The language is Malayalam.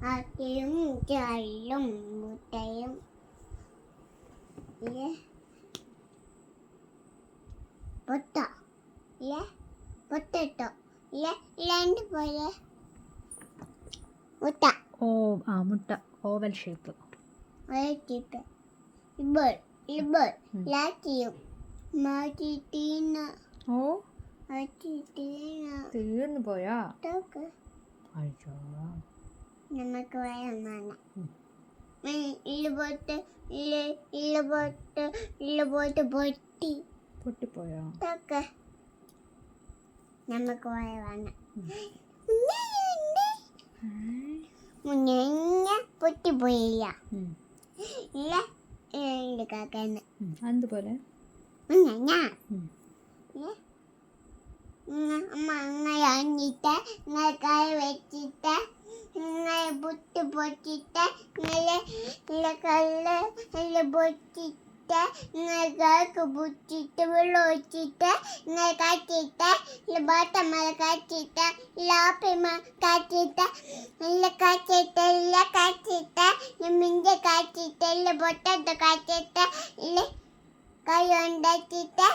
ആട്ടയും ചായയും മുട്ടയും പൊട്ടട്ടോ രണ്ട് പോലെ മുട്ട മുട്ട ഓവൽ ഷേപ്പ്. തീർന്നു പോയാ? നമുക്ക് പൊട്ടിപ്പോയോ? നമുക്ക് പൊട്ടിപ്പോയില്ല. അതുപോലെ അമ്മ അങ്ങനെ അഞ്ഞിട്ട് ഇങ്ങനെ കൈ വെച്ചിട്ട് ഇങ്ങനെ പുട്ട് പൊട്ടിട്ട് ഇങ്ങനെ കല്ല് പൊട്ടിട്ട് ഇങ്ങനെ കാക്ക് പൊട്ടിട്ട് വെള്ളം ഒഴിച്ചിട്ട് ഇങ്ങനെ കാച്ചിട്ട് ബാട്ടമ്മ കാച്ചിട്ട് ലാപ്പിമ്മ കാച്ചിട്ട് കാച്ചിട്ട് മിഞ്ച കാച്ചിട്ട് പൊട്ടത്ത് കാച്ചിട്ട് കൈ ഉണ്ടാക്കിയിട്ട്